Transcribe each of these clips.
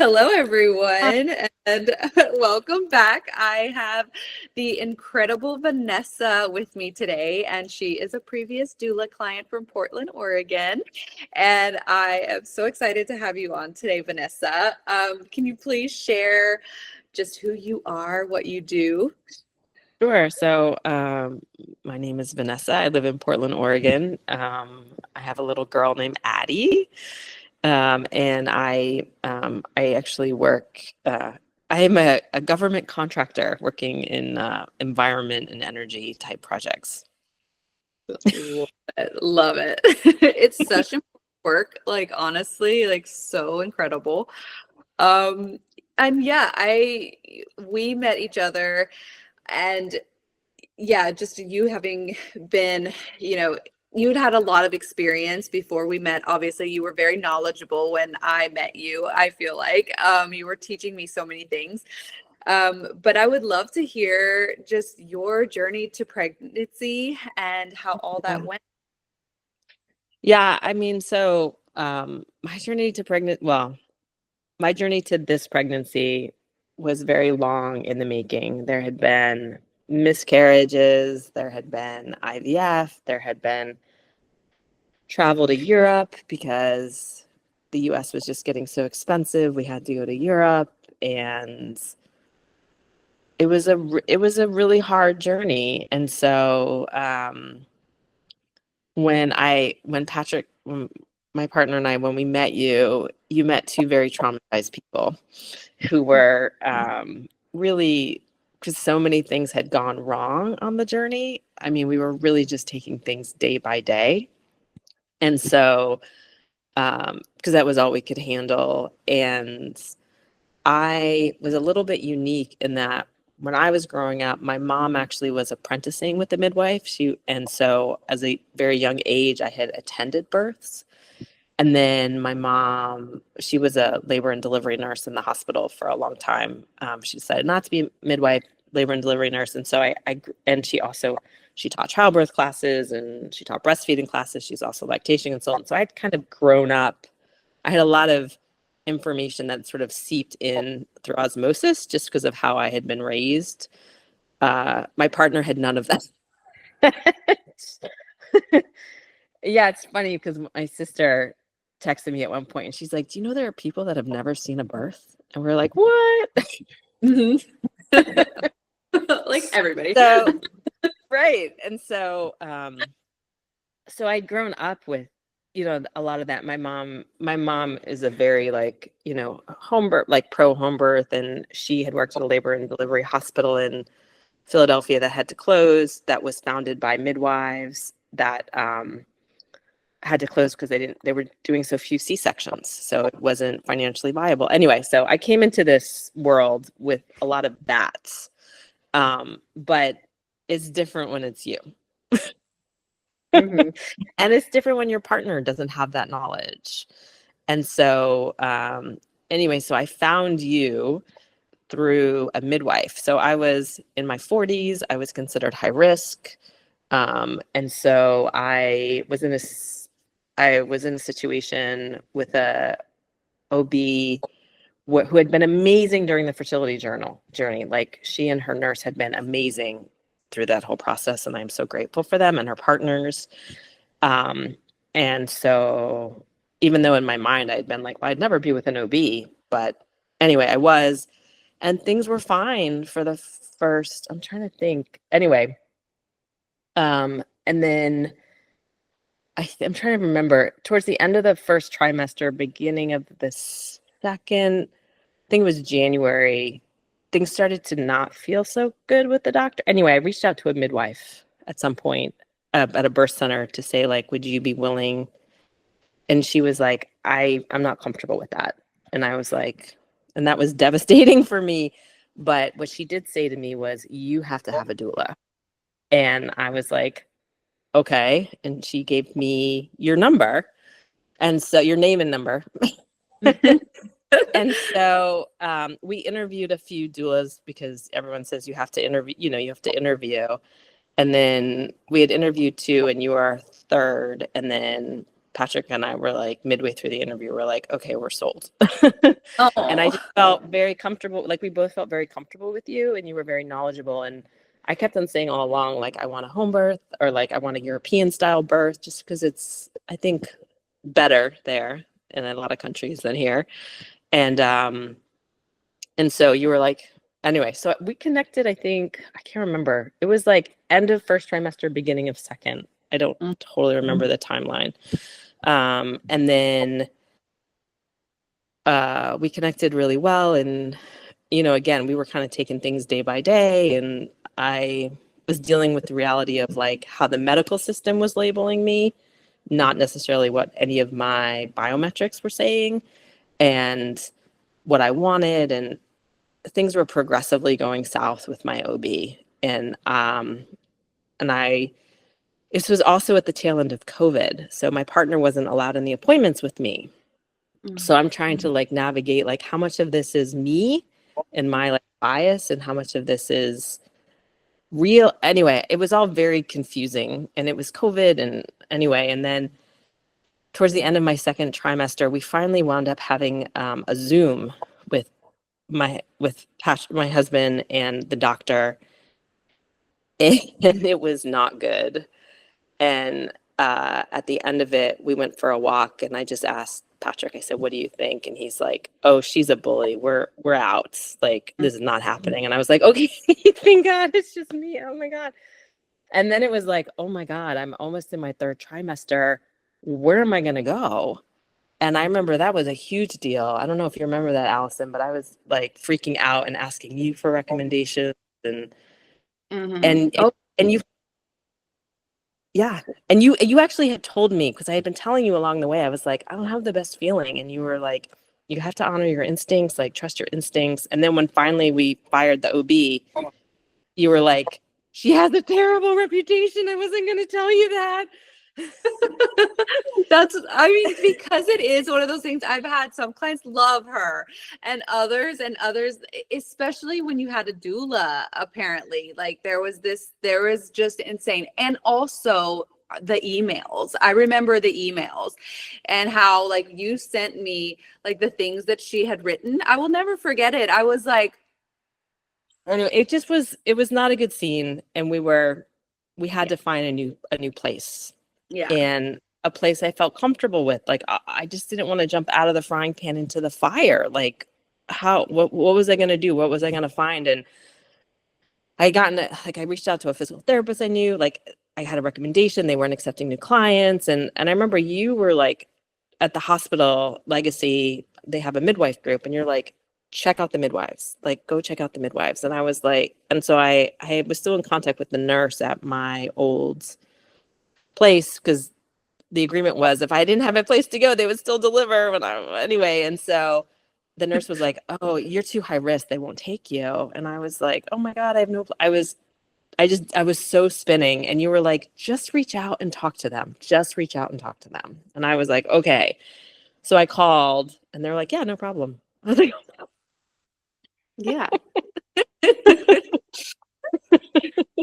Hello, everyone, and welcome back. I have the incredible Vanessa with me today, and she is a previous doula client from Portland, Oregon. And I am so excited to have you on today, Vanessa. Can you please share just who you are, what you do? Sure. My name is Vanessa. I live in Portland, Oregon. I have a little girl named Addie, and I actually work. I am a government contractor working in environment and energy type projects. Love it. Love it. It's such important work, like honestly, like so incredible. Um, and yeah, I we met each other and yeah, just you having been, you'd had a lot of experience before we met. Obviously, you were very knowledgeable when I met you. I feel like you were teaching me so many things. But I would love to hear just your journey to pregnancy and how all that went. Yeah, I mean, my journey to my journey to this pregnancy was very long in the making. There had been miscarriages, there had been IVF, there had been travel to Europe because the US was just getting so expensive. We had to go to Europe, and it was a really hard journey. And so when Patrick when my partner and I, when we met you, you met two very traumatized people who were really, because so many things had gone wrong on the journey. I mean, we were really just taking things day by day. And so, because that was all we could handle. And I was a little bit unique in that when I was growing up, my mom actually was apprenticing with the midwife. And so as a very young age, I had attended births. And then my mom, she was a labor and delivery nurse in the hospital for a long time. She decided not to be a midwife, labor and delivery nurse. And so and she taught childbirth classes and she taught breastfeeding classes. She's also a lactation consultant. So I'd kind of grown up. I had a lot of information that sort of seeped in through osmosis just because of how I had been raised. My partner had none of that. Yeah, it's funny because my sister texted me at one point and she's like, "Do you know there are people that have never seen a birth?" And we're like, "What?" Mhm. Like everybody. So, right. And so I'd grown up with, a lot of that. My mom is a very like, home birth, like pro home birth. And she had worked at a labor and delivery hospital in Philadelphia that had to close, that was founded by midwives that had to close because they were doing so few C-sections. So it wasn't financially viable. Anyway, so I came into this world with a lot of that. But it's different when it's you. Mhm. And it's different when your partner doesn't have that knowledge. And so, anyway, so I found you through a midwife. So I was in my 40s, I was considered high risk. And so I was in a situation with a OB who had been amazing during the fertility journey. Like she and her nurse had been amazing through that whole process, and I'm so grateful for them and her partners. Um, and so even though in my mind I'd been like, well, I'd never be with an OB, but anyway, I was, and things were fine for the first, I'm trying to think. Anyway, and then I'm trying to remember towards the end of the first trimester, beginning of the second, I think it was January, things started to not feel so good with the doctor. Anyway, I reached out to a midwife at some point at a birth center to say, like, would you be willing? And she was like, I'm not comfortable with that. And I was like, and that was devastating for me. But what she did say to me was, you have to have a doula. And I was like, okay. And she gave me your number. And so your name and number. And so we interviewed a few doulas because everyone says you have to interview, you have to interview. And then we had interviewed two, and you were our third. And then Patrick and I were like midway through the interview, we're like, okay, we're sold. And I Oh. just felt very comfortable. Like we both felt very comfortable with you, and you were very knowledgeable. And I kept on saying all along, like, I want a home birth, or like I want a European style birth, just because it's, I think, better there in a lot of countries than here. And so you were like, anyway, so we connected, I think, I can't remember. It was like end of first trimester, beginning of second. I don't totally remember the timeline. And then we connected really well. And, again, we were kind of taking things day by day. And I was dealing with the reality of like how the medical system was labeling me, not necessarily what any of my biometrics were saying and what I wanted. And things were progressively going south with my OB. And this was also at the tail end of COVID. So my partner wasn't allowed in the appointments with me. So I'm trying to like navigate like how much of this is me and my like bias and how much of this is real. Anyway, it was all very confusing, and it was COVID. And anyway, and then towards the end of my second trimester, we finally wound up having a Zoom with my husband and the doctor, and it was not good. And at the end of it, we went for a walk, and I just asked Patrick, I said, what do you think? And he's like, oh, she's a bully. We're out. Like, this is not happening. And I was like, okay, thank God, it's just me. Oh my God. And then it was like, oh my God, I'm almost in my third trimester. Where am I going to go? And I remember that was a huge deal. I don't know if you remember that, Allison, but I was like freaking out and asking you for recommendations and and Oh. and you yeah. And you actually had told me, because I had been telling you along the way, I was like, I don't have the best feeling. And you were like, you have to honor your instincts, like trust your instincts. And then when finally we fired the OB, you were like, she has a terrible reputation. I wasn't going to tell you that. I mean, because it is one of those things. I've had some clients love her and others, especially when you had a doula, apparently, like there was just insane. And also the emails. I remember the emails and how like you sent me like the things that she had written. I will never forget it. I was like, Anyway, it was not a good scene. And we had to find a new place. yeah. And a place I felt comfortable with. Like I just didn't want to jump out of the frying pan into the fire. Like what was I going to do? What was I going to find? And I reached out to a physical therapist I knew. Like I had a recommendation. They weren't accepting new clients. And I remember you were like at the hospital Legacy, they have a midwife group, and you're like, check out the midwives. Like go check out the midwives. And I was like, and so I was still in contact with the nurse at my old place, because the agreement was if I didn't have a place to go, they would still deliver anyway. And so the nurse was like, oh, you're too high risk. They won't take you. And I was like, oh my God, I was so spinning. And you were like, just reach out and talk to them. Just reach out and talk to them. And I was like, okay. So I called, and they're like, yeah, no problem. I was like, oh, Yeah.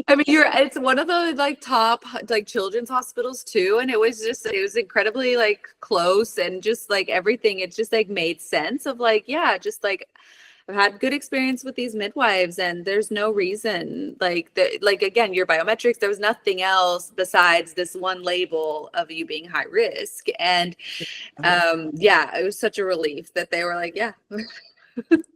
I mean, it's one of the like top like children's hospitals too. And it was incredibly like close and just like everything. It just like made sense of like, yeah, just like I've had good experience with these midwives and there's no reason like again, your biometrics, there was nothing else besides this one label of you being high risk. And yeah, it was such a relief that they were like, yeah.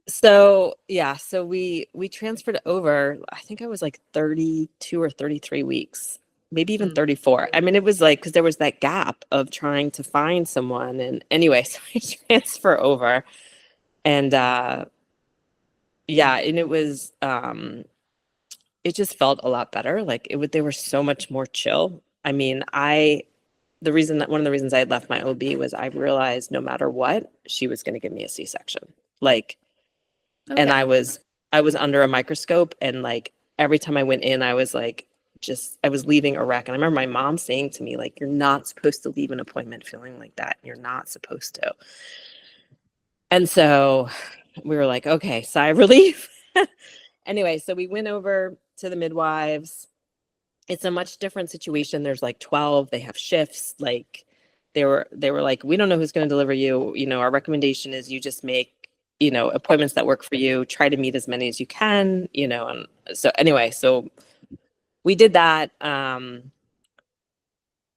So yeah, so we transferred over. I think I was like 32 or 33 weeks, maybe even 34. I mean, it was like, because there was that gap of trying to find someone. And anyway, so I transfer over, and yeah, and it was it just felt a lot better. Like they were so much more chill. I mean, one of the reasons I had left my OB was I realized no matter what, she was going to give me a C-section. Like, Okay. and I was under a microscope, and like every time I went in, I was like, I was leaving a wreck. And I remember my mom saying to me, like, you're not supposed to leave an appointment feeling like that. You're not supposed to. And so we were like, okay, sigh of relief. Anyway, so we went over to the midwives. It's a much different situation. There's like 12, they have shifts. Like they were like, we don't know who's going to deliver you. Our recommendation is you just make, appointments that work for you. Try to meet as many as you can, and so anyway, so we did that.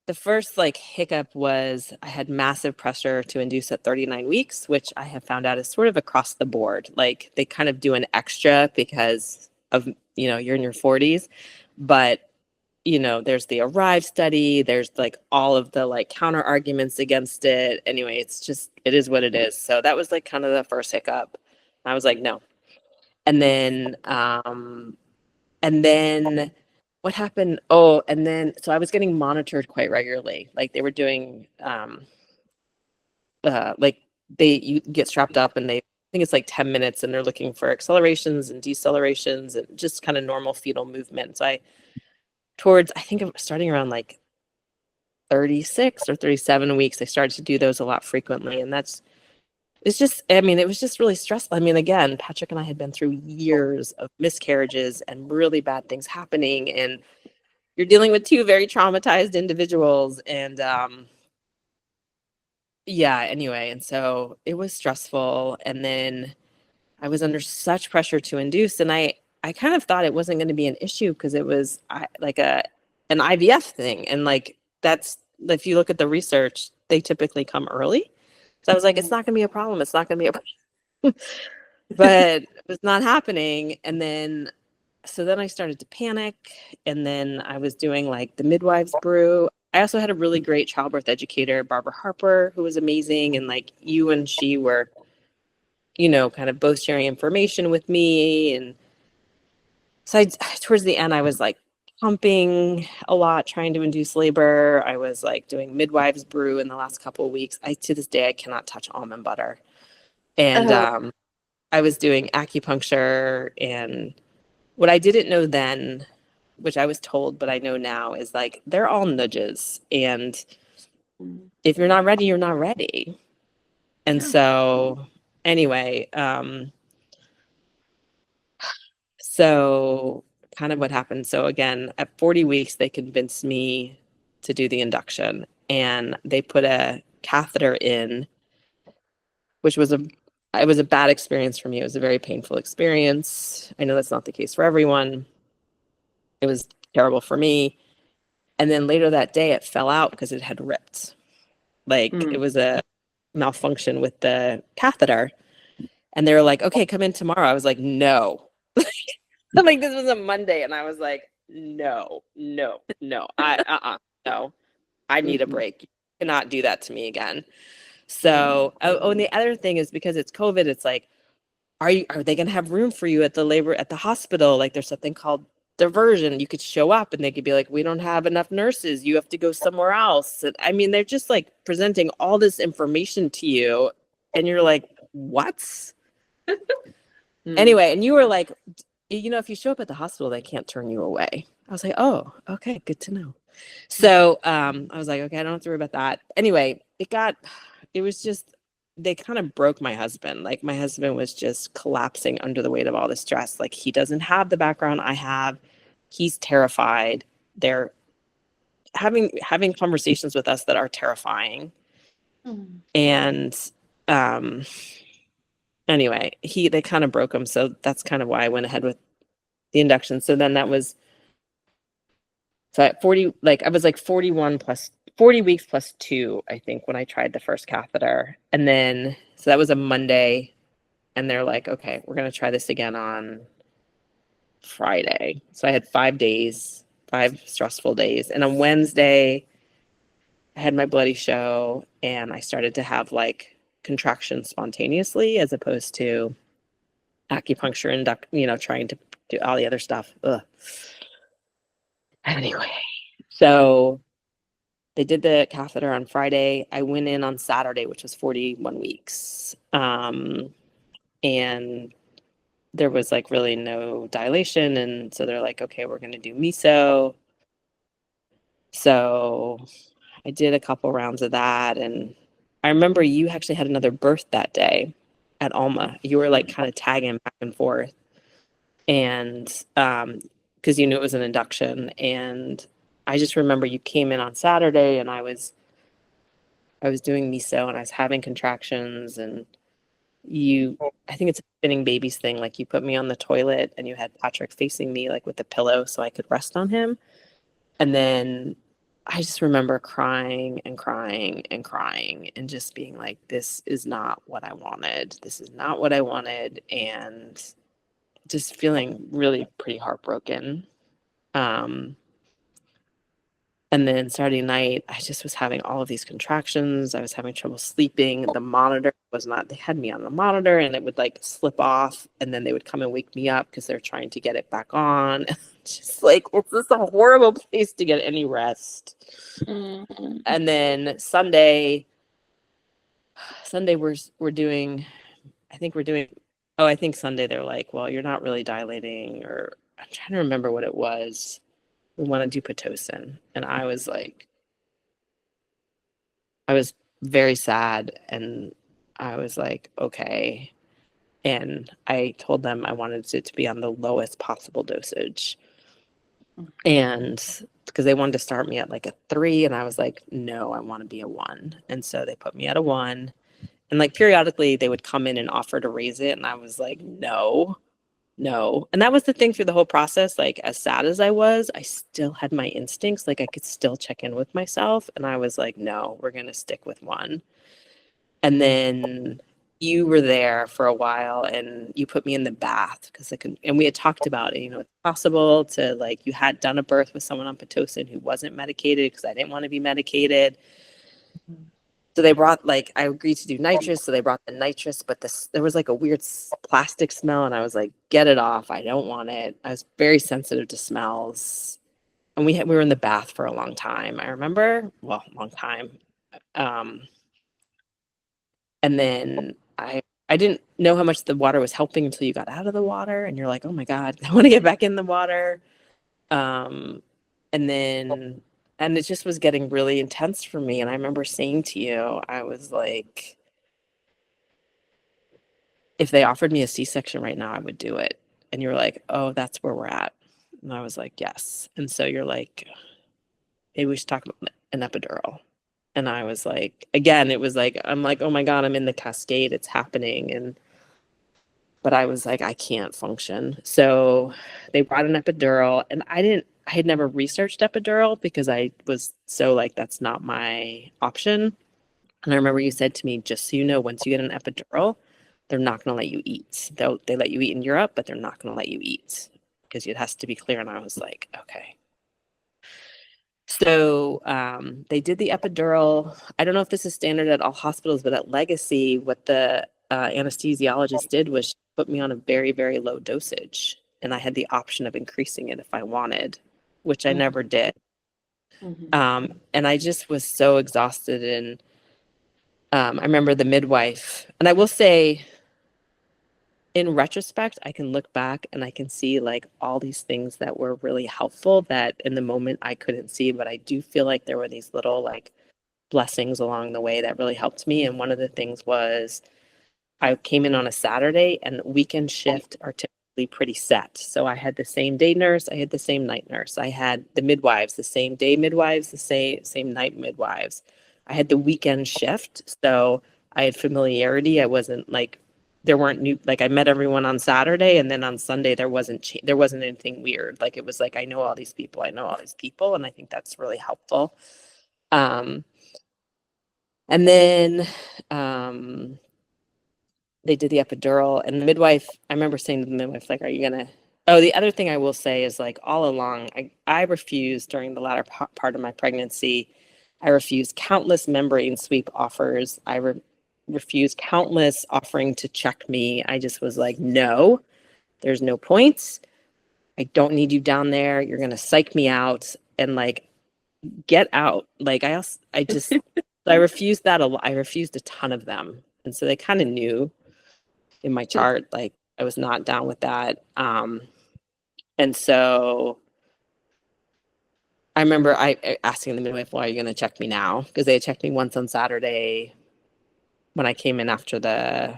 The first like hiccup was I had massive pressure to induce at 39 weeks, which I have found out is sort of across the board. Like they kind of do an extra because of, you're in your 40s, but there's the Arrive study, there's like all of the like counter arguments against it. Anyway, it is what it is. So that was like kind of the first hiccup. I was like, no. And then what happened? Oh, and then so I was getting monitored quite regularly. Like they were doing like you get strapped up and I think it's like 10 minutes and they're looking for accelerations and decelerations and just kind of normal fetal movement. So I think it was starting around like 36 or 37 weeks, I started to do those a lot frequently. And it was just really stressful. I mean, again, Patrick and I had been through years of miscarriages and really bad things happening. And you're dealing with two very traumatized individuals. And yeah, anyway. And so it was stressful. And then I was under such pressure to induce. And I kind of thought it wasn't going to be an issue because it was like an IVF thing. And like, if you look at the research, they typically come early. So I was like, it's not going to be a problem. It's not going to be a problem. But it was not happening. And then, so then I started to panic. And then I was doing like the midwives brew. I also had a really great childbirth educator, Barbara Harper, who was amazing. And like you and she were, kind of both sharing information with me. And so towards the end, I was like pumping a lot, trying to induce labor. I was like doing midwives brew in the last couple of weeks. To this day, I cannot touch almond butter. And I was doing acupuncture. And what I didn't know then, which I was told, but I know now, is like they're all nudges. And if you're not ready, you're not ready. And so anyway, so kind of what happened. So again, at 40 weeks, they convinced me to do the induction and they put a catheter in, which was it was a bad experience for me. It was a very painful experience. I know that's not the case for everyone. It was terrible for me. And then later that day, it fell out because it had ripped. Like it was a malfunction with the catheter. And they were like, okay, come in tomorrow. I was like, no. I'm like, this was a Monday. And I was like, no, no, no. No. I need a break. You cannot do that to me again. So, and the other thing is because it's COVID, it's like, are they going to have room for you at the hospital? Like there's something called diversion. You could show up and they could be like, we don't have enough nurses. You have to go somewhere else. And, I mean, they're just like presenting all this information to you. And you're like, what? Anyway, and you were like, if you show up at the hospital, they can't turn you away. I was like, oh, okay, good to know. So I was like, okay, I don't have to worry about that. Anyway, it was just, they kind of broke my husband. Like my husband was just collapsing under the weight of all the stress. Like he doesn't have the background I have. He's terrified. They're having conversations with us that are terrifying. And anyway, they kind of broke him. So that's kind of why I went ahead with the induction. So then at 40, like I was like 41 plus 40 weeks plus 2, I think, when I tried the first catheter. And then, so that was a Monday. And they're like, okay, we're going to try this again on Friday. So I had 5 stressful days. And on Wednesday, I had my bloody show and I started to have like contractions spontaneously as opposed to acupuncture, trying to do all the other stuff. Ugh. Anyway, so they did the catheter on Friday. I went in on Saturday, which was 41 weeks. And there was like really no dilation. And so they're like, okay, we're going to do meso. So I did a couple rounds of that. And I remember you actually had another birth that day at Alma. You were like kind of tagging back and forth. And because you knew it was an induction. And I just remember you came in on Saturday and I was I was doing miso and I was having contractions, and I think it's a spinning babies thing. Like, you put me on the toilet and you had Patrick facing me, like, with a pillow so I could rest on him. And then I just remember crying and crying and crying and just being like, this is not what I wanted. This is not what I wanted. And just feeling really pretty heartbroken. Um, and then Saturday night, I just was having all of these contractions. I was having trouble sleeping. The monitor was not, they had me on the monitor and it would like slip off. And then they would come and wake me up because they're trying to get it back on. Just like, this is a horrible place to get any rest. Mm-hmm. And then Sunday we're doing, I think Sunday they're like, well, you're not really dilating, or I'm trying to remember what it was. We want to do Pitocin. And I was like, I was very sad, and I was like, okay. And I told them I wanted it to be on the lowest possible dosage. And because they wanted to start me at like a 3, and I was like, no, I want to be a 1. And so they put me at a 1. And like periodically they would come in and offer to raise it. And I was like, no. And that was the thing through the whole process. Like, as sad as I was, I still had my instincts. Like, I could still check in with myself. And I was like, no, we're going to stick with 1. And then you were there for a while and you put me in the bath and we had talked about it, it's possible to, like, you had done a birth with someone on Pitocin who wasn't medicated because I didn't want to be medicated. So they brought, like, I agreed to do nitrous. So they brought the nitrous, but there was like a weird plastic smell. And I was like, get it off. I don't want it. I was very sensitive to smells. And we were in the bath for a long time. I remember, long time. And then I didn't know how much the water was helping until you got out of the water. And you're like, oh my God, I want to get back in the water. And it just was getting really intense for me. And I remember saying to you, I was like, if they offered me a C-section right now, I would do it. And you're like, oh, that's where we're at. And I was like, yes. And so you're like, maybe we should talk about an epidural. And I was like, again, it was like, I'm like, oh my God, I'm in the cascade. It's happening. But I was like, I can't function. So they brought an epidural, and I had never researched epidural because I was so like, that's not my option. And I remember you said to me, just so you know, once you get an epidural, they're not going to let you eat. They let you eat in Europe, but they're not going to let you eat because it has to be clear. And I was like, okay. So they did the epidural. I don't know if this is standard at all hospitals, but at Legacy, what the anesthesiologist did was she put me on a very, very low dosage. And I had the option of increasing it if I wanted, which I never did. And I just was so exhausted. And I remember the midwife, and I will say, in retrospect, I can look back and I can see like all these things that were really helpful that in the moment I couldn't see, but I do feel like there were these little like blessings along the way that really helped me. And one of the things was I came in on a Saturday, and weekend shift are typically pretty set. So I had the same day nurse, I had the same night nurse, I had the midwives, the same day midwives, the same night midwives. I had the weekend shift, so I had familiarity. I wasn't like, there weren't new, like, I met everyone on Saturday, and then on Sunday there wasn't anything weird. Like, it was like, I know all these people, and I think that's really helpful. And then they did the epidural, and the midwife, I remember saying to the midwife, like, are you gonna, the other thing I will say is, like, all along, I refused during the latter part of my pregnancy. I refused countless membrane sweep offers. I refused countless offering to check me. I just was like, no, there's no points. I don't need you down there. You're going to psych me out and, like, get out. Like, I refused that a lot. I refused a ton of them. And so they kind of knew in my chart, like, I was not down with that. And so I remember asking the midwife, well, are you going to check me now? Because they had checked me once on Saturday when I came in after the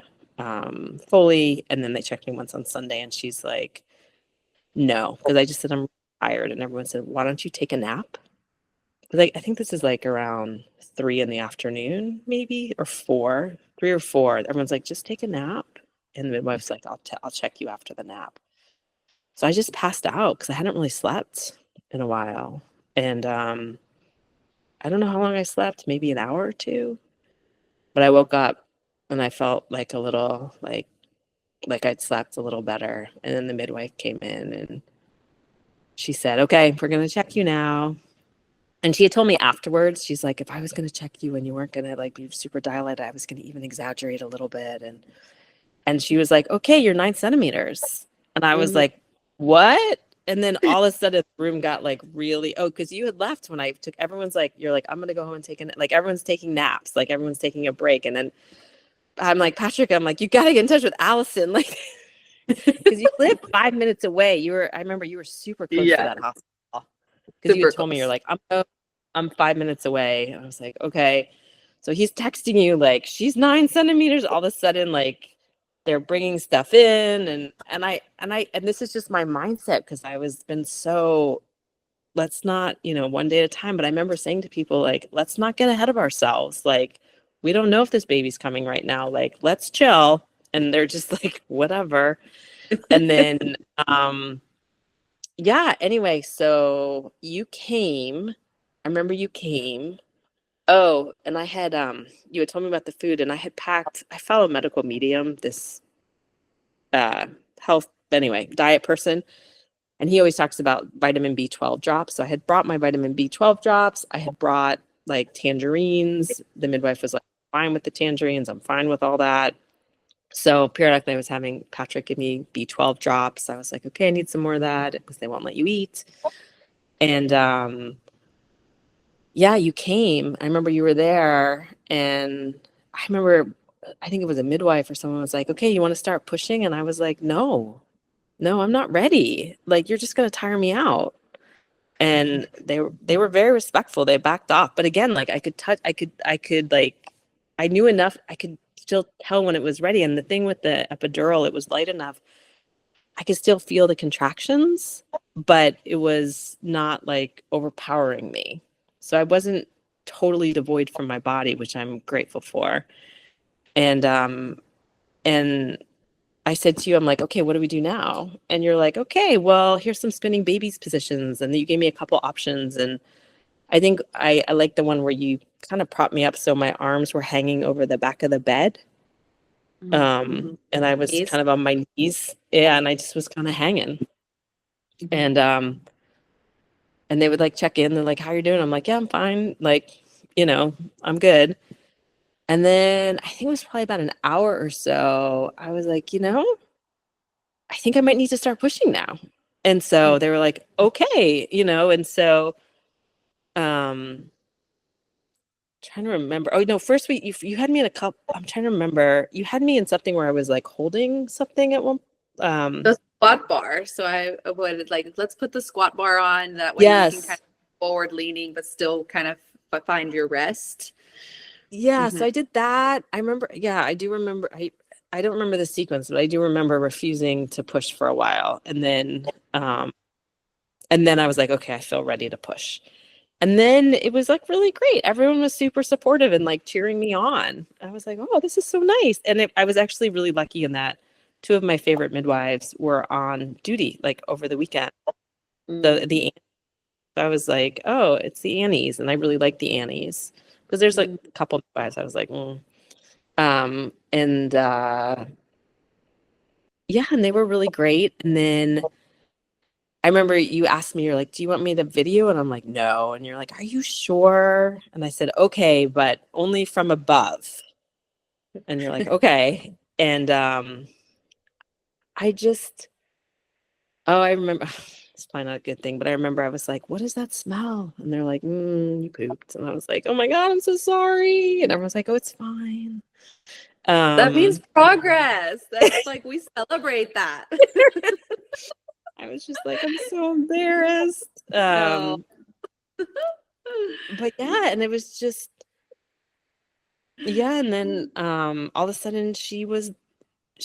Foley, and then they checked me once on Sunday, and she's like, no, because I just said I'm tired, and everyone said, why don't you take a nap? like, I think this is like around 3 in the afternoon, maybe, or 4, 3 or 4. Everyone's like, just take a nap. And the midwife's like, I'll check you after the nap. So I just passed out because I hadn't really slept in a while. And I don't know how long I slept, maybe an hour or two. But I woke up and I felt like a little like I'd slept a little better. And then the midwife came in and she said, okay, we're going to check you now. And she had told me afterwards, she's like, if I was going to check you and you weren't going to like be super dilated, I was going to even exaggerate a little bit. And she was like, okay, you're 9 centimeters. And I was Mhm. like, what? And then all of a sudden the room got like really, because you had left when I took, everyone's like, you're like, I'm going to go home and take a, like everyone's taking naps, like everyone's taking a break. And then I'm like, Patrick, I'm like, you got to get in touch with Allison. Like, because you lived 5 minutes away. I remember you were super close to Yeah, that hospital. Because you super had told me, you're close. like, I'm 5 minutes away. And I was like, okay. So he's texting you like, she's 9 centimeters. All of a sudden, like, they're bringing stuff in, and this is just my mindset because I was been so, let's not, one day at a time. But I remember saying to people like, let's not get ahead of ourselves. Like, we don't know if this baby's coming right now. Like, let's chill. And they're just like, whatever. And then, yeah, anyway, so you came. I remember you came. Oh, and I had you had told me about the food, and I follow Medical Medium, this health, anyway, diet person, and he always talks about vitamin B12 drops. So I had brought my vitamin B12 drops. I had brought like tangerines. The midwife was like, fine with the tangerines. I'm fine with all that. So periodically I was having Patrick give me B12 drops. I was like, okay, I need some more of that because they won't let you eat. And yeah, you came. I remember you were there, and I think it was a midwife or someone was like, okay, you want to start pushing? And I was like, no, I'm not ready. Like, you're just going to tire me out. And they were very respectful. They backed off. But again, like, I could like, I knew enough. I could still tell when it was ready. And the thing with the epidural, it was light enough. I could still feel the contractions, but it was not like overpowering me. So I wasn't totally devoid from my body, which I'm grateful for. And I said to you, I'm like, okay, what do we do now? And you're like, okay, well, here's some spinning babies positions. And then you gave me a couple options. And I think I like the one where you kind of propped me up so my arms were hanging over the back of the bed. And I was Knees. kind of on my knees. Yeah, and I just was kind of hanging. And they would like check in. They're like, how you doing? I'm like, yeah, I'm fine. Like, I'm good. And then I think it was probably about an hour or so. I was like, I think I might need to start pushing now. And so they were like, okay, and so um trying to remember. Oh no, first you had me in a cup. I'm trying to remember. You had me in something where I was like holding something at one. The squat bar. So I avoided like, let's put the squat bar on. That way you can kind Yes. of forward leaning, but still kind of find your rest. Yeah, Mm-hmm. so I did that. I remember, yeah, I do remember. I don't remember the sequence, but I do remember refusing to push for a while. And then I was like, okay, I feel ready to push. And then it was like really great. Everyone was super supportive and like cheering me on. I was like, oh, this is so nice. And I was actually really lucky in that two of my favorite midwives were on duty like over the weekend. The I was like, oh, it's the Annies, and I really like the Annies because there's like a couple midwives. I was like, and yeah, and they were really great. And then I remember you asked me, you're like, do you want me to video? And I'm like, no. And you're like, are you sure? And I said, okay, but only from above. And you're like, okay. And I just, oh, I remember, it's probably not a good thing, but I remember I was like, what does that smell? And they're like, you pooped. And I was like, oh my God, I'm so sorry. And everyone's like, oh, it's fine. That means Um, progress. That's like, we celebrate that. I was just like, I'm so embarrassed. No. But yeah, and it was just, yeah. And then all of a sudden she was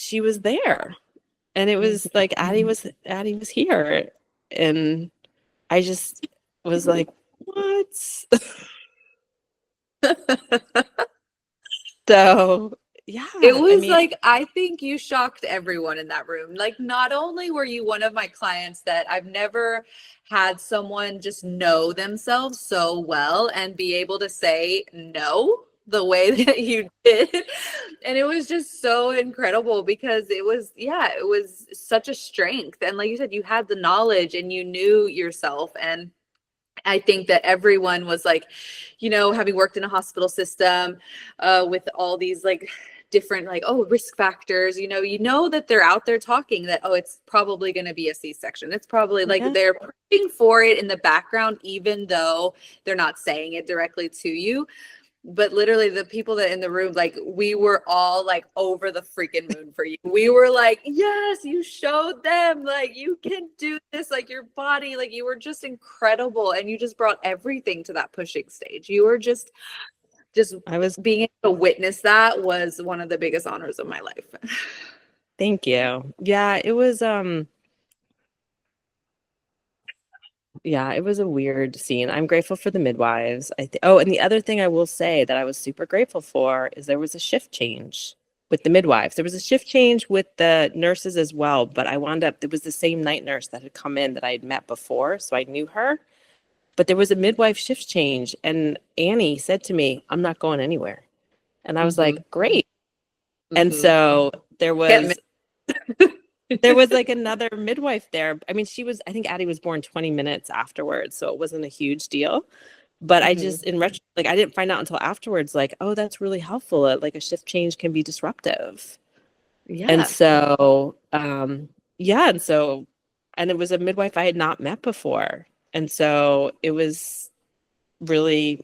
there, and it was like Addie was here, and I just was like, what? So, It yeah, I was mean, like, I think you shocked everyone in that room. Like, not only were you one of my clients that I've never had someone just know themselves so well and be able to say no the way yeah, that you did. And it was just so incredible because it was, yeah, it was such a strength. And like you said, you had the knowledge and you knew yourself. And I think that everyone was like, having worked in a hospital system with all these like different like, oh, risk factors, you know that they're out there talking that, oh, it's probably going to be a C-section. It's probably like yeah, they're pushing for it in the background, even though they're not saying it directly to you. But literally the people that in the room, like we were all like over the freaking moon for you. We were like, yes, you showed them, like you can do this, like your body, like you were just incredible. And you just brought everything to that pushing stage. You were just I was, being able to witness that was one of the biggest honors of my life. thank you. Yeah, it was a weird scene. I'm grateful for the midwives. Oh, and the other thing I will say that I was super grateful for is there was a shift change with the midwives. There was a shift change with the nurses as well, but I wound up, it was the same night nurse that had come in that I had met before, so I knew her. But there was a midwife shift change, and Annie said to me, "I'm not going anywhere." And I was Mm-hmm. like, "Great." And Mm-hmm. so Can't miss. there was like another midwife there. I mean, I think Addie was born 20 minutes afterwards, so it wasn't a huge deal. But I Mm-hmm. just, in retro, like, I didn't find out until afterwards, like, oh, that's really helpful. Like, a shift change can be disruptive. And Yeah. so, yeah. And it was a midwife I had not met before. And so it was really,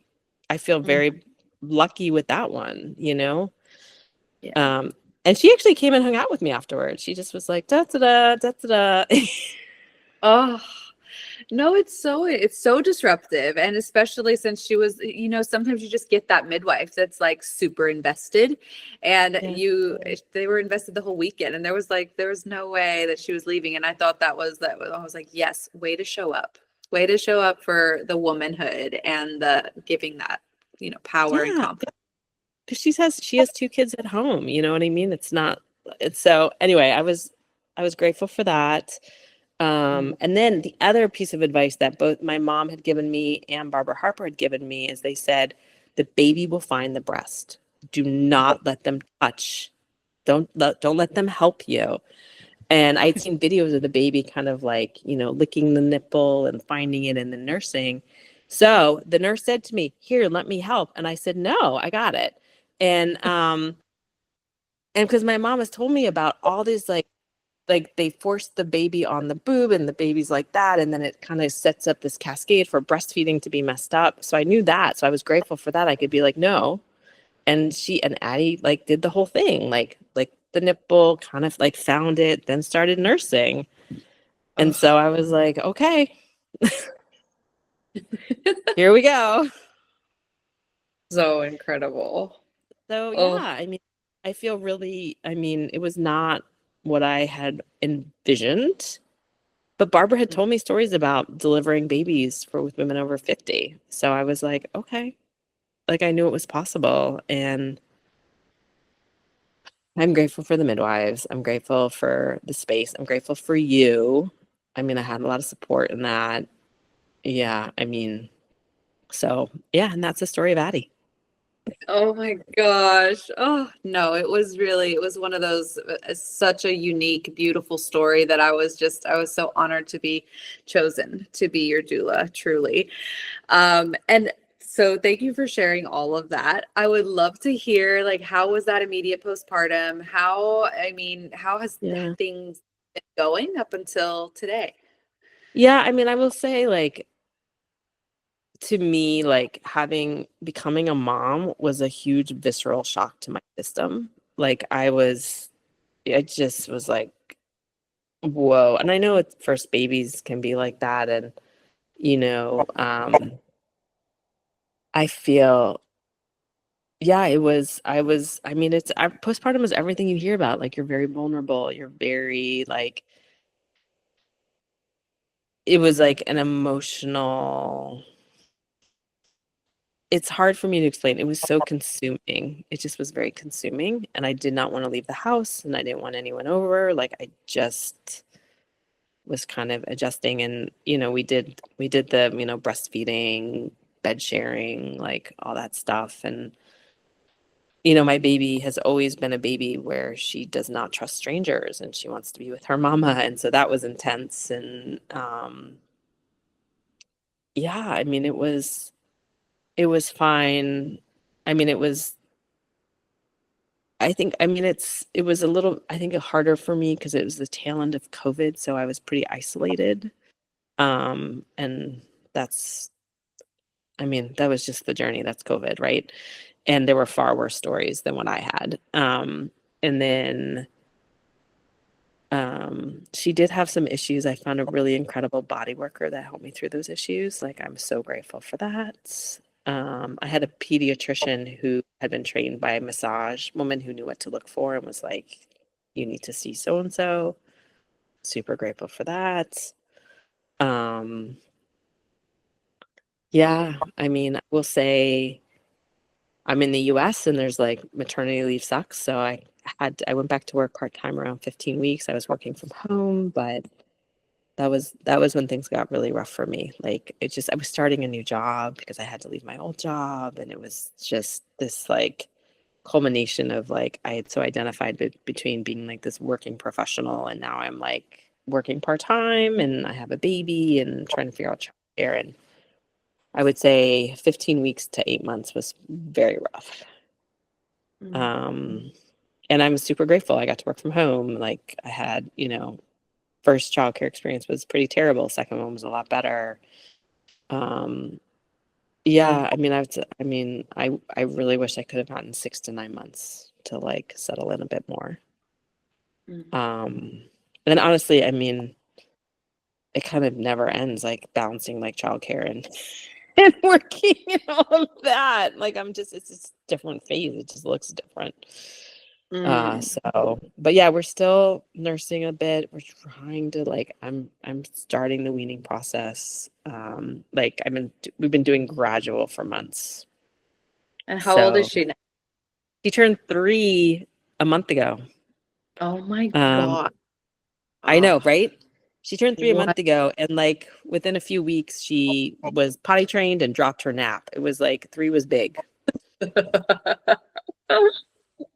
I feel Mm. very lucky with that one, you know? Yeah. Um, and she actually came and hung out with me afterwards. She just was like, da da da, da da da. Oh, no, it's so disruptive. And especially since she was, sometimes you just get that midwife that's like super invested and Yeah. they were invested the whole weekend. And there was no way that she was leaving. And I thought I was like, yes, way to show up. Way to show up for the womanhood and the giving that, power and Yeah. confidence. Because she has two kids at home, you know what I mean? It's so anyway, I was grateful for that. Mhm. And then the other piece of advice that both my mom had given me and Barbara Harper had given me is they said, the baby will find the breast. Do not let them touch. Don't let them help you. And I'd seen videos of the baby kind of like, licking the nipple and finding it in the nursing. So the nurse said to me, "Here, let me help." And I said, "No, I got it." And because my mom has told me about all these like they force the baby on the boob and the baby's like that, and then it kind of sets up this cascade for breastfeeding to be messed up. So I knew that. So I was grateful for that. I could be like, no. And she and Addie like did the whole thing, like the nipple, kind of like found it, then started nursing. And Oh, so I was like, okay, here we go. so incredible. So yeah, Oh, I mean, I mean, it was not what I had envisioned. But Barbara had told me stories about delivering babies for with women over 50. So I was like, okay, like I knew it was possible. And I'm grateful for the midwives. I'm grateful for the space. I'm grateful for you. I mean, I had a lot of support in that. Yeah, I mean, so yeah, and that's the story of Addie. oh my gosh. Oh, no, it was one of those, such a unique, beautiful story that I was so honored to be chosen to be your doula, truly. And so thank you for sharing all of that. I would love to hear, like, how was that immediate postpartum? How has Yeah. things been going up until today? Yeah, I mean, I will say like to me, like becoming a mom was a huge visceral shock to my system. Like I just was like, whoa. And I know it's first babies can be like that. And, you know, I feel, yeah, I mean, postpartum is everything you hear about. Like, you're very vulnerable. You're very, like, it was like an emotional. it's hard for me to explain. It was so consuming. It just was very consuming, and I did not want to leave the house, and I didn't want anyone over. Like, I just was kind of adjusting, and we did the, breastfeeding, bed sharing, like all that stuff. And my baby has always been a baby where she does not trust strangers and she wants to be with her mama, and so that was intense. And yeah, I mean, it was fine. I mean, it was I think, I mean, it was a little, I think, harder for me because it was the tail end of COVID, so I was pretty isolated. And that's, I mean, that was just the journey. That's COVID, right? And there were far worse stories than what I had. And then she did have some issues. I found a really incredible body worker that helped me through those issues. Like, I'm so grateful for that. I had a pediatrician who had been trained by a massage woman who knew what to look for and was like, you need to see so and so. Super grateful for that. Um, yeah, I mean, I will say I'm in the US and there's like maternity leave sucks. So I went back to work part-time around 15 weeks. I was working from home, but that was when things got really rough for me. Like, I was starting a new job because I had to leave my old job, and it was just this like culmination of like I had so identified between being like this working professional, and now I'm like working part-time and I have a baby and trying to figure out childcare. And I would say 15 weeks to 8 months was very rough. Um, and I'm super grateful. I got to work from home. Like, I had, first childcare experience was pretty terrible. Second one was a lot better. Um, yeah, I really wish I could have gotten 6 to 9 months to like settle in a bit more. And honestly, I mean, it kind of never ends, like balancing like childcare and and working and all of that. Like, it's just different phase. It just looks different. But yeah, we're still nursing a bit. We're trying to like, I'm starting the weaning process. Like, we've been doing gradual for months. And how old is So she now? she turned 3 a month ago. Oh my Um, God. I know, Oh, right? She turned 3 a what? month ago, and like within a few weeks, she was potty trained and dropped her nap. It was like 3 was big.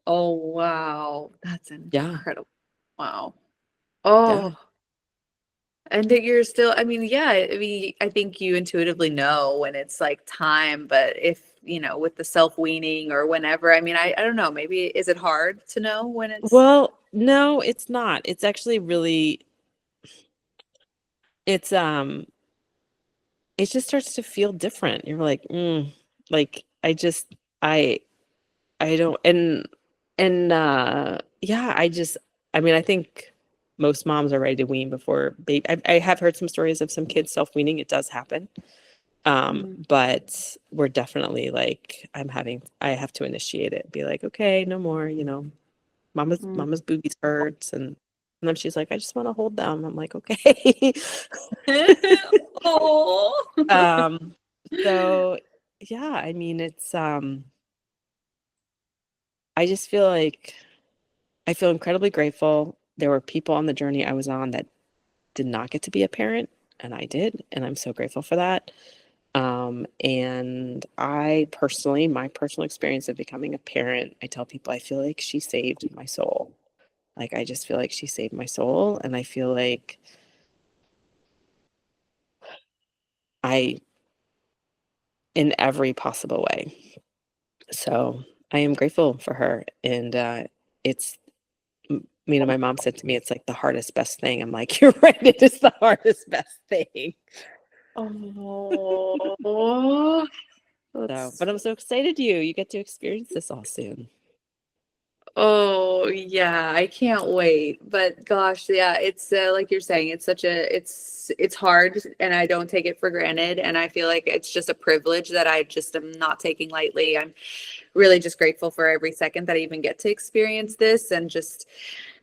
Oh, wow. That's Yeah, incredible. Wow. yeah. Oh, and that you're still, I mean, yeah, I mean, I think you intuitively know when it's like time, but if, with the self-weaning or whenever, I mean, I don't know, maybe is it hard to know when it's Well, no, it's not. It's actually really, it's it just starts to feel different. You're like, like I I don't, and yeah, I mean, I think most moms are ready to wean before baby. I have heard some stories of some kids self-weaning. It does happen. Mm, But we're definitely like, I have to initiate it, be like, okay, no more, mama's mm. mama's boobies hurts, and then she's like, I just want to hold them. I'm like, okay. Oh. um, so yeah, I mean, I just feel like I feel incredibly grateful. There were people on the journey I was on that did not get to be a parent, and I did, and I'm so grateful for that. And my personal experience of becoming a parent, I tell people I feel like she saved my soul. Like, I just feel like she saved my soul, and I feel like I, in every possible way. So I am grateful for her, and it's my mom said to me, it's like the hardest, best thing. I'm like, you're right. It is the hardest, best thing. Oh, So, that's but I'm so excited you get to experience this all soon. oh yeah, I can't wait. But gosh, yeah, it's like you're saying, it's hard and I don't take it for granted and I feel like it's just a privilege that I just am not taking lightly. I'm really just grateful for every second that I even get to experience this and just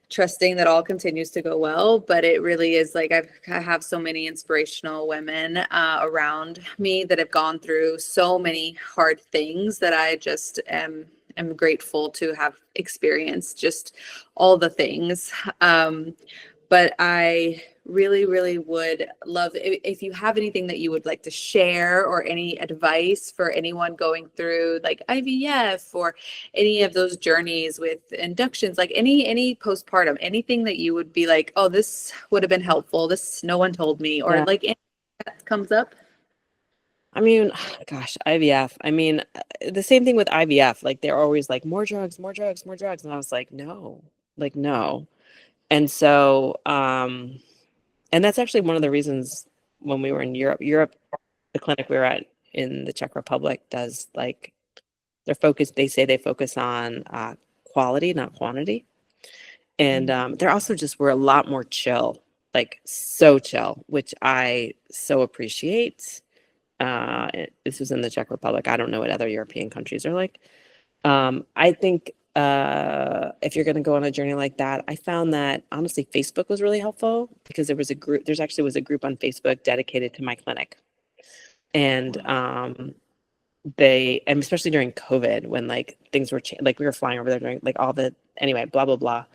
trusting that all continues to go well. But it really is like I have so many inspirational women around me that have gone through so many hard things that I just am grateful to have experienced just all the things. But I really, really would love if you have anything that you would like to share or any advice for anyone going through like IVF or any of those journeys with inductions, like any postpartum, anything that you would be like, oh, this would have been helpful. This no one told me, or Yeah. like anything that comes up. I mean, gosh, IVF. I mean, the same thing with IVF. Like they're always like more drugs, more drugs, more drugs. And I was like, no, like no. And so, and that's actually one of the reasons when we were in Europe, the clinic we were at in the Czech Republic does like they say they focus on quality, not quantity. And they're also just, we're a lot more chill, like so chill, which I so appreciate. This was in the Czech Republic. I don't know what other European countries are like. I think if you're going to go on a journey like that, I found that honestly, Facebook was really helpful because there was a group, there's actually was a group on Facebook dedicated to my clinic. And and especially during COVID when like things were like we were flying over there during like all the, anyway, blah, blah, blah.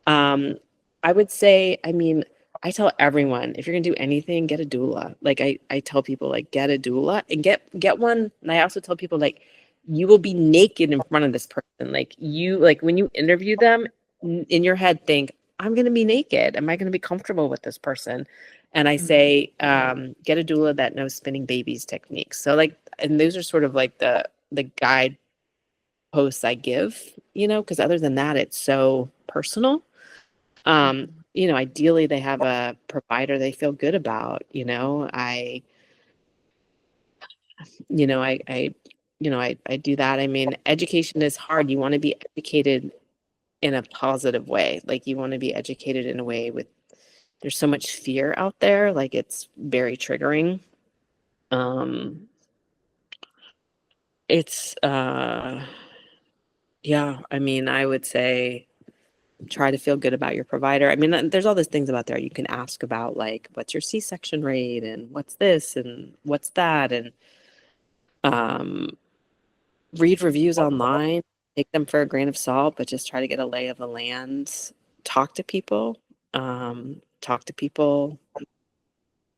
I would say, I mean, I tell everyone, if you're gonna do anything, get a doula. Like I tell people like get a doula and get one. And I also tell people like you will be naked in front of this person. Like you, like when you interview them in your head, think, I'm gonna be naked. Am I gonna be comfortable with this person? And I say, get a doula that knows spinning babies techniques. So like, and those are sort of like the guide posts I give, because other than that, it's so personal. Ideally they have a provider they feel good about. I do that. I mean, education is hard. You want to be educated in a positive way. Like you want to be educated in a way there's so much fear out there. Like it's very triggering. It's yeah, I mean, I would say try to feel good about your provider. I mean, there's all these things about there you can ask about, like what's your C-section rate and what's this and what's that, and um, read reviews online, take them for a grain of salt, but just try to get a lay of the land. Talk to people. Talk to people.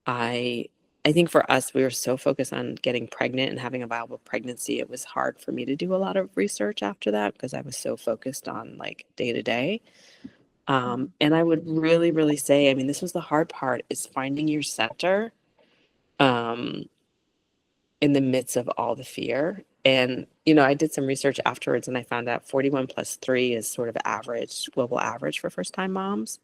I think for us, we were so focused on getting pregnant and having a viable pregnancy. It was hard for me to do a lot of research after that because I was so focused on like day to day. And I would really, really say, I mean, this was the hard part, is finding your center um, in the midst of all the fear. And, I did some research afterwards and I found out 41 plus 3 is sort of average, global average for first time moms.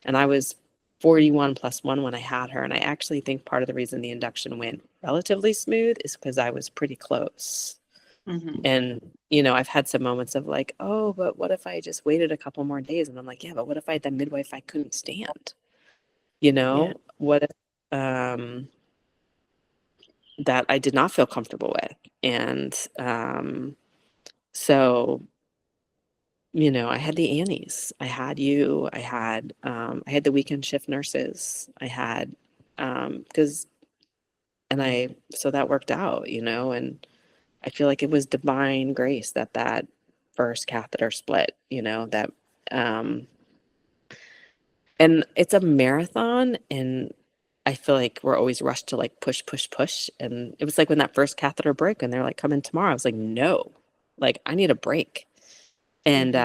And I was 41 plus 1 when I had her. And I actually think part of the reason the induction went relatively smooth is because I was pretty close. And, I've had some moments of like, oh, but what if I just waited a couple more days? And I'm like, yeah, but what if I had that midwife I couldn't stand? Yeah. What if that I did not feel comfortable with? And so, I had the Annies. I had you. I had the weekend shift nurses. I had because so that worked out, and I feel like it was divine grace that first catheter split, that um and it's a marathon, and I feel like we're always rushed to like push, push, push. And it was like when that first catheter broke and they're like, come in tomorrow. I was like, no, like I need a break. And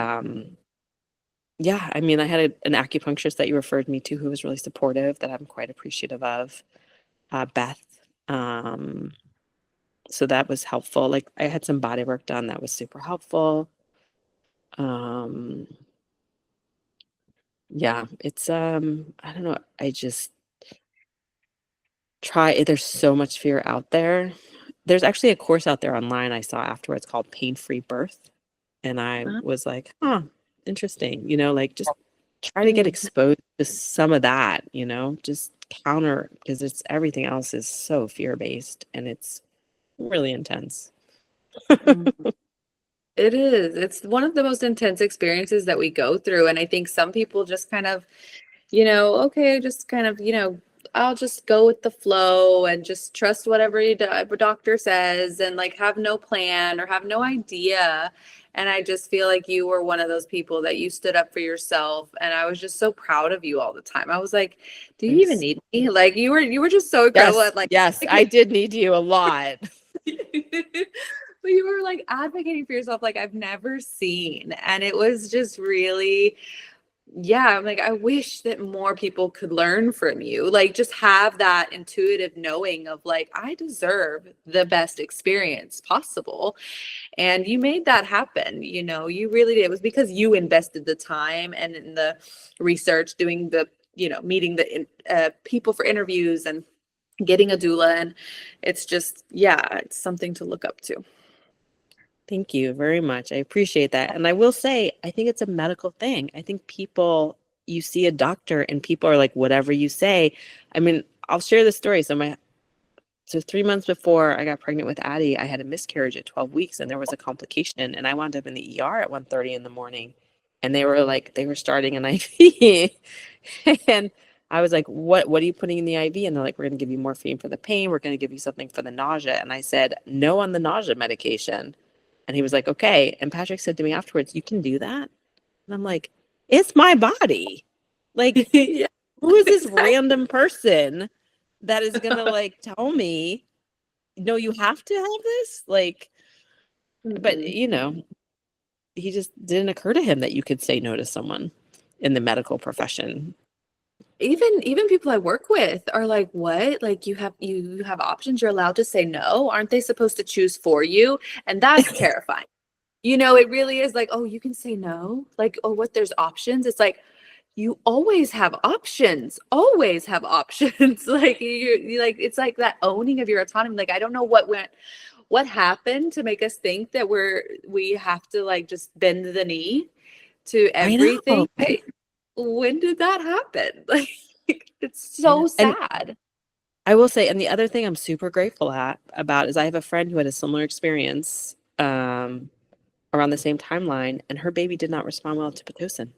yeah, I mean, I had an acupuncturist that you referred me to who was really supportive, that I'm quite appreciative of, Beth. Um, so that was helpful. Like I had some body work done that was super helpful. Um, yeah, it's I don't know. I just there's so much fear out there. There's actually a course out there online I saw afterwards called Pain-Free Birth. And I was like, huh, interesting. Like just try to get exposed to some of that, just counter, because everything else is so fear-based and it's really intense. It is. It's one of the most intense experiences that we go through. And I think some people just kind of, okay, just kind of, I'll just go with the flow and just trust whatever a doctor says and like have no plan or have no idea. And I just feel like you were one of those people that you stood up for yourself. And I was just so proud of you all the time. I was like, do you even Thanks. need me? Like you were just so incredible Yes, at like, yes, I did need you a lot. but you were like advocating for yourself like I've never seen. And it was just really, yeah, I'm like, I wish that more people could learn from you. Like, just have that intuitive knowing of like, I deserve the best experience possible. And you made that happen. You really did. It was because you invested the time and in the research, doing the, meeting the people for interviews and getting a doula. And it's just, yeah, it's something to look up to. Thank you very much. I appreciate that. And I will say, I think it's a medical thing. I think you see a doctor and people are like, whatever you say. I mean, I'll share the story. So 3 months before I got pregnant with Addie, I had a miscarriage at 12 weeks and there was a complication and I wound up in the ER at 1:30 in the morning. And they were starting an IV. And I was like, what are you putting in the IV? And they're like, we're going to give you morphine for the pain. We're going to give you something for the nausea. And I said, no on the nausea medication. And he was like, okay. And Patrick said to me afterwards, you can do that? And I'm like, it's my body. Like, Yeah, who is this exactly. random person that is going to like tell me, no, you have to have this? Like, but Mhm. he just didn't occur to him that you could say no to someone in the medical profession. Even people I work with are like, what? Like you have options. You're allowed to say no. Aren't they supposed to choose for you? And that's terrifying. It really is like, oh, you can say no. Like, oh, what? There's options. It's like you always have options. Always have options. Like you like it's like that owning of your autonomy. Like I don't know what happened to make us think that we have to like just bend the knee to I everything. know. When did that happen? Like it's I know. so And sad. I will say, and the other thing I'm super grateful about is I have a friend who had a similar experience around the same timeline, and her baby did not respond well to Pitocin,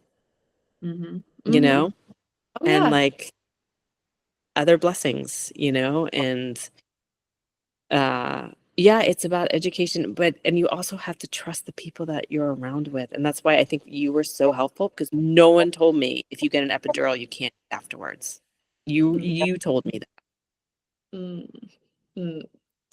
Mm-hmm. you Mm-hmm. know, Oh and yeah. like other blessings, and uh, yeah, it's about education, and you also have to trust the people that you're around with, and that's why I think you were so helpful because no one told me if you get an epidural, you can't eat afterwards. You told me that. Mm-hmm. Mm.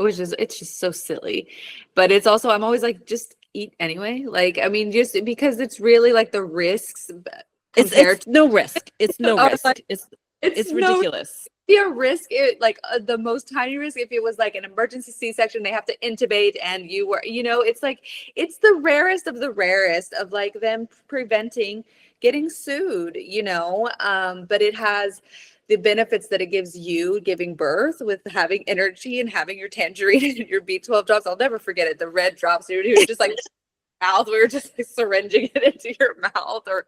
It's just so silly. But it's also, I'm always like, just eat anyway. Like, I mean, just because it's really like the risks It's compared no risk. It's to no are risk. like, It's it's it's no ridiculous. be a risk. Like the most tiny risk, if it was like an emergency C-section, they have to intubate and it's like, it's the rarest of the rarest of like them preventing getting sued, but it has the benefits that it gives you giving birth with having energy and having your tangerine and your B12 drops. I'll never forget it. The red drops, you're just like mouth. We were just like syringing it into your mouth, or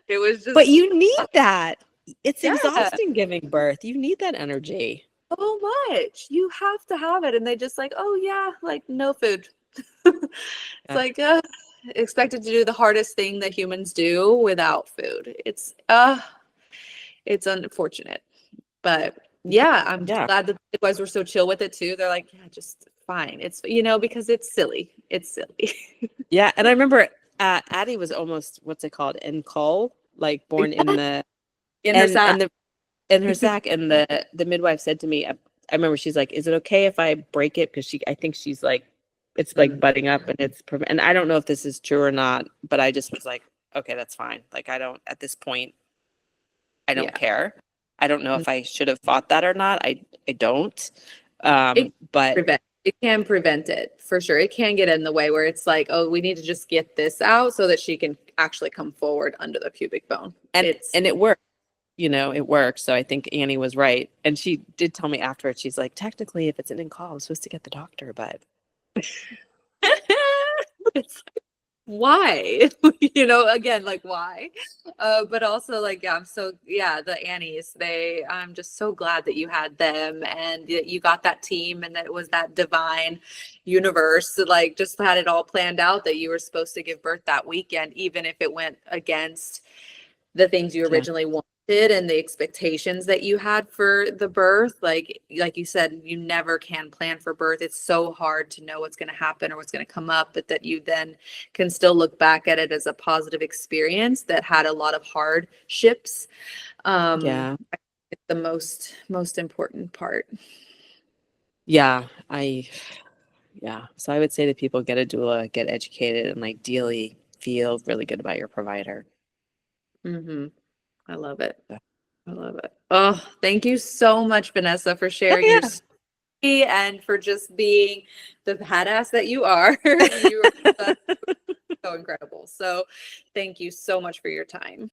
it was But just, you need that. It's yeah, exhausting giving birth. You need that energy. so much. You have to have it. And they just like, oh yeah, like no food. It's Yeah. like expected to do the hardest thing that humans do without food. It's unfortunate. But yeah, I'm Yeah. glad that the guys were so chill with it too. They're like, yeah, just fine. It's because it's silly. It's silly. Yeah. And I remember Addie was almost, what's it called? In cull, like born in the In her and sack. and the in her sack. And the midwife said to me, I remember she's like, is it okay if I break it? Because I think she's like, it's like butting up and and I don't know if this is true or not, but I just was like, okay, that's fine. Like I don't at this point, I don't Yeah. care. I don't know Mm. if I should have fought that or not. I don't. It But can prevent it for sure. It can get in the way where it's like, oh, we need to just get this out so that she can actually come forward under the pubic bone. and It's and it worked. It worked. So I think Annie was right. And she did tell me afterwards, she's like, technically, if it's an in call, I'm supposed to get the doctor, but it's why? You know, again, like why? But also like, yeah, the Annies, I'm just so glad that you had them and that you got that team and that it was that divine universe that like just had it all planned out that you were supposed to give birth that weekend, even if it went against the things you Yeah. originally wanted and the expectations that you had for the birth. Like you said, you never can plan for birth. It's so hard to know what's going to happen or what's going to come up, but that you then can still look back at it as a positive experience that had a lot of hardships. Yeah. It's the most important part. Yeah. Yeah. So I would say to people, get a doula, get educated, and ideally feel really good about your provider. Mm-hmm. I love it. I love it. Oh, thank you so much, Vanessa, for Oh, sharing your yeah. story and for just being the badass that you are. You are so incredible. So thank you so much for your time.